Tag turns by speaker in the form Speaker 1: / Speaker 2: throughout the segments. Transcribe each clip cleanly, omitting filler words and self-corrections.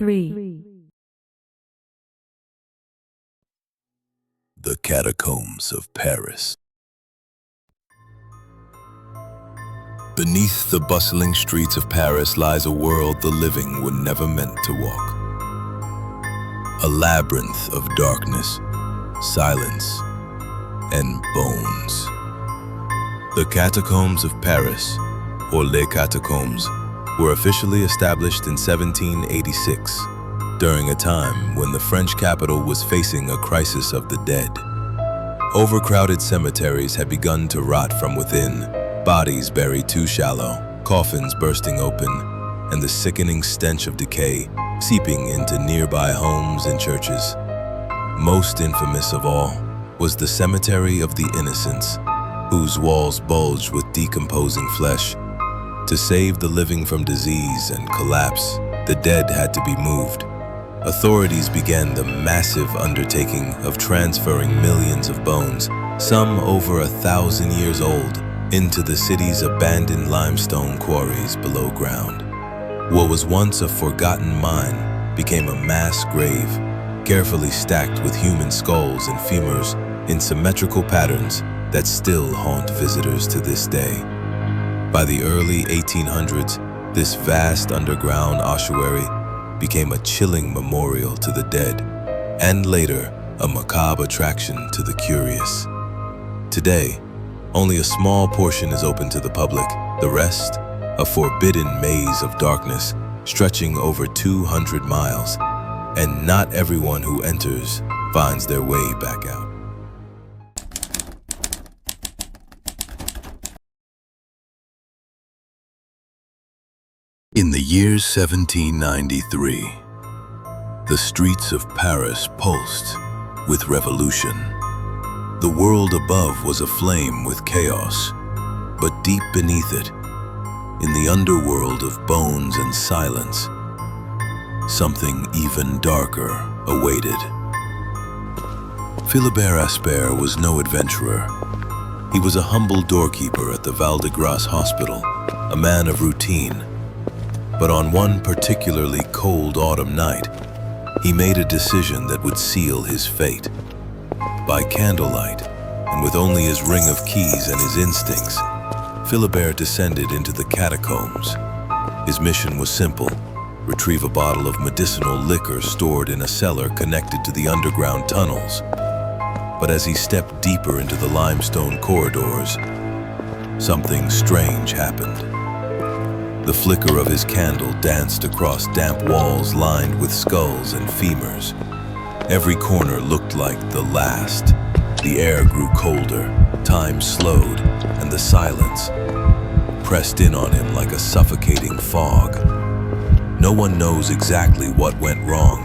Speaker 1: 3.
Speaker 2: The Catacombs of Paris. Beneath the bustling streets of Paris lies a world the living were never meant to walk. A labyrinth of darkness, silence, and bones. The Catacombs of Paris, or Les Catacombs, were officially established in 1786, during a time when the French capital was facing a crisis of the dead. Overcrowded cemeteries had begun to rot from within, bodies buried too shallow, coffins bursting open, and the sickening stench of decay seeping into nearby homes and churches. Most infamous of all was the Cemetery of the Innocents, whose walls bulged with decomposing flesh. To save the living from disease and collapse, the dead had to be moved. Authorities began the massive undertaking of transferring millions of bones, some over 1,000 years old, into the city's abandoned limestone quarries below ground. What was once a forgotten mine became a mass grave, carefully stacked with human skulls and femurs in symmetrical patterns that still haunt visitors to this day. By the early 1800s, this vast underground ossuary became a chilling memorial to the dead, and later, a macabre attraction to the curious. Today, only a small portion is open to the public, the rest, a forbidden maze of darkness stretching over 200 miles, and not everyone who enters finds their way back out. In the year 1793, the streets of Paris pulsed with revolution. The world above was aflame with chaos, but deep beneath it, in the underworld of bones and silence, something even darker awaited. Philibert Asper was no adventurer. He was a humble doorkeeper at the Val-de-Grâce hospital, a man of routine. But on one particularly cold autumn night, he made a decision that would seal his fate. By candlelight, and with only his ring of keys and his instincts, Philibert descended into the catacombs. His mission was simple: retrieve a bottle of medicinal liquor stored in a cellar connected to the underground tunnels. But as he stepped deeper into the limestone corridors, something strange happened. The flicker of his candle danced across damp walls lined with skulls and femurs. Every corner looked like the last. The air grew colder, time slowed, and the silence pressed in on him like a suffocating fog. No one knows exactly what went wrong.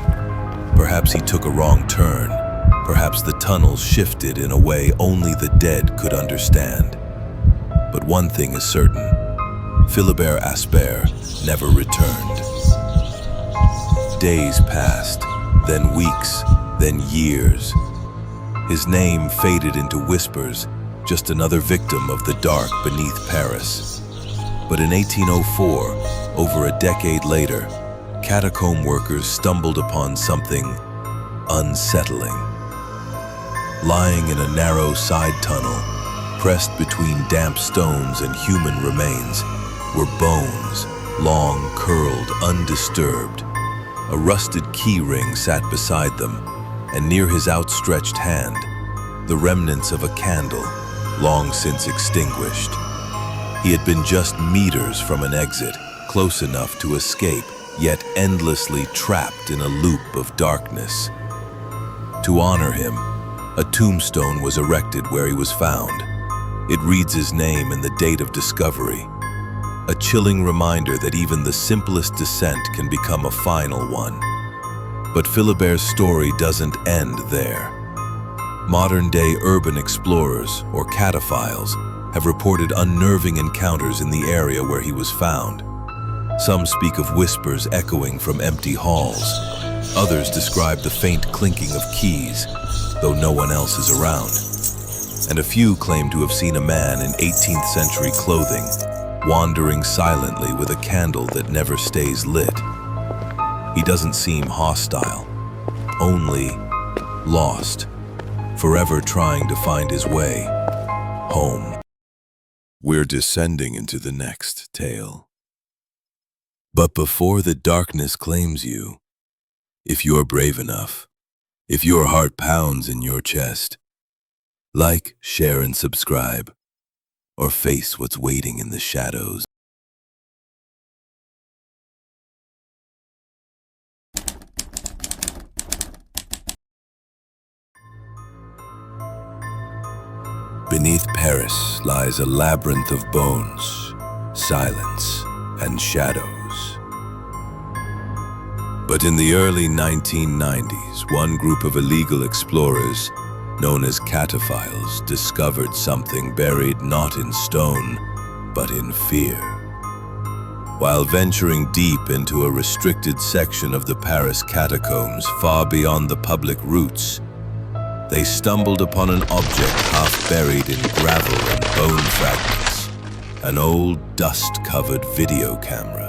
Speaker 2: Perhaps he took a wrong turn. Perhaps the tunnels shifted in a way only the dead could understand. But one thing is certain: Philibert Asper never returned. Days passed, then weeks, then years. His name faded into whispers, just another victim of the dark beneath Paris. But in 1804, over a decade later, catacomb workers stumbled upon something unsettling. Lying in a narrow side tunnel, pressed between damp stones and human remains, were bones, long curled, undisturbed. A rusted key ring sat beside them, and near his outstretched hand, the remnants of a candle, long since extinguished. He had been just meters from an exit, close enough to escape, yet endlessly trapped in a loop of darkness. To honor him, a tombstone was erected where he was found. It reads his name and the date of discovery, a chilling reminder that even the simplest descent can become a final one. But Philibert's story doesn't end there. Modern-day urban explorers, or cataphiles, have reported unnerving encounters in the area where he was found. Some speak of whispers echoing from empty halls. Others describe the faint clinking of keys, though no one else is around. And a few claim to have seen a man in 18th century clothing, wandering silently with a candle that never stays lit. He doesn't seem hostile, only lost, forever trying to find his way home. We're descending into the next tale. But before the darkness claims you, if you're brave enough, if your heart pounds in your chest, like, share, and subscribe, or face what's waiting in the shadows. Beneath Paris lies a labyrinth of bones, silence, and shadows. But in the early 1990s, one group of illegal explorers, known as cataphiles, discovered something buried not in stone, but in fear. While venturing deep into a restricted section of the Paris Catacombs far beyond the public routes, they stumbled upon an object half buried in gravel and bone fragments, an old dust-covered video camera.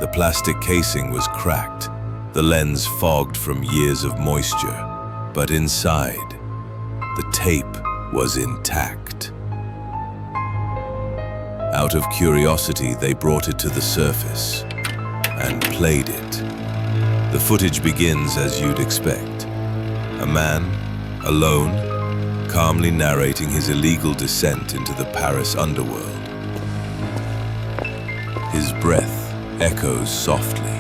Speaker 2: The plastic casing was cracked, the lens fogged from years of moisture, but inside, the tape was intact. Out of curiosity, they brought it to the surface and played it. The footage begins as you'd expect. A man, alone, calmly narrating his illegal descent into the Paris underworld. His breath echoes softly.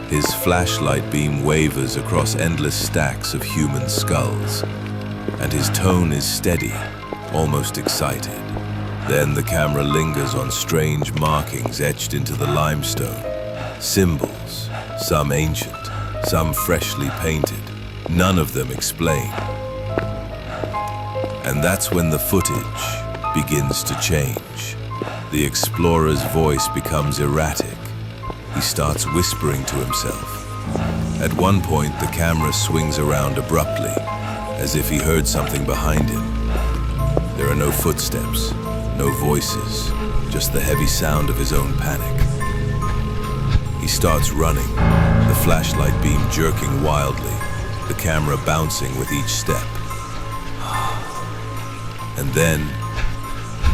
Speaker 2: His flashlight beam wavers across endless stacks of human skulls, and his tone is steady, almost excited. Then the camera lingers on strange markings etched into the limestone. Symbols, some ancient, some freshly painted, none of them explain. And that's when the footage begins to change. The explorer's voice becomes erratic. He starts whispering to himself. At one point, the camera swings around abruptly, as if he heard something behind him. There are no footsteps, no voices, just the heavy sound of his own panic. He starts running, the flashlight beam jerking wildly, the camera bouncing with each step. And then,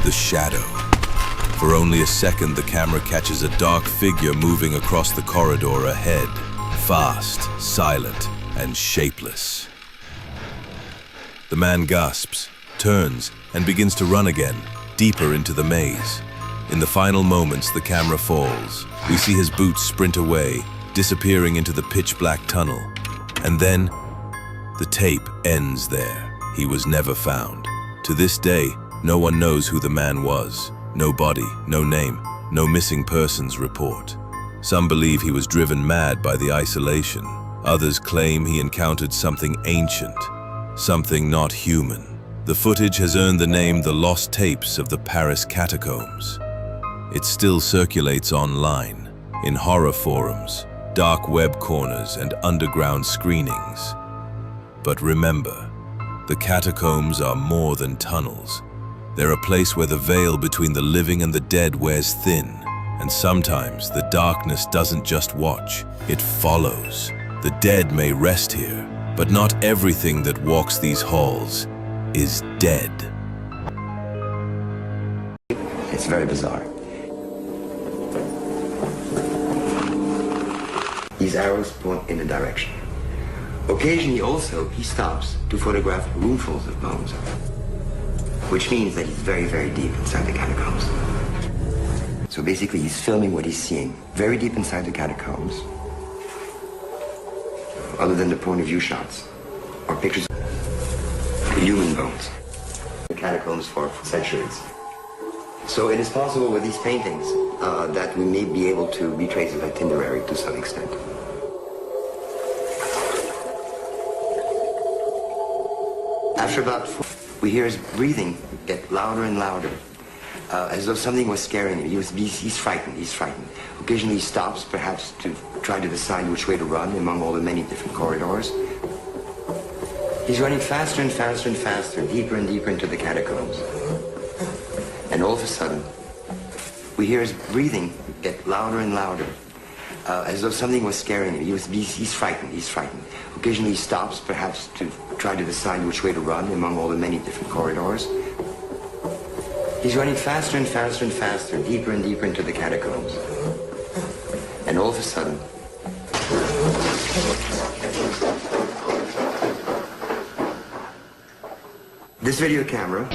Speaker 2: the shadow. For only a second, the camera catches a dark figure moving across the corridor ahead, fast, silent, and shapeless. The man gasps, turns, and begins to run again, deeper into the maze. In the final moments, the camera falls. We see his boots sprint away, disappearing into the pitch-black tunnel. And then, the tape ends there. He was never found. To this day, no one knows who the man was. No body, no name, no missing persons report. Some believe he was driven mad by the isolation. Others claim he encountered something ancient, something not human. The footage has earned the name The Lost Tapes of the Paris Catacombs. It still circulates online, in horror forums, dark web corners, and underground screenings. But remember, the catacombs are more than tunnels. They're a place where the veil between the living and the dead wears thin, and sometimes the darkness doesn't just watch, it follows. The dead may rest here, but not everything that walks these halls is dead.
Speaker 1: It's very bizarre. These arrows point in a direction. Occasionally also, he stops to photograph roomfuls of bones, which means that he's very, very deep inside the catacombs. So basically, he's filming what he's seeing very deep inside the catacombs, other than the point of view shots or pictures of human bones. The catacombs for centuries. So it is possible with these paintings that we may be able to retrace his itinerary to some extent. After about 4, we hear his breathing get louder and louder, as though something was scaring him. He's frightened, he's frightened. Occasionally he stops, perhaps to try to decide which way to run among all the many different corridors. He's running faster and faster and faster, deeper and deeper into the catacombs. And all of a sudden, we hear his breathing get louder and louder, as though something was scaring him. He's frightened, he's frightened. Occasionally he stops, perhaps to try to decide which way to run among all the many different corridors. He's running faster and faster and faster, deeper and deeper into the catacombs. And all of a sudden, this video camera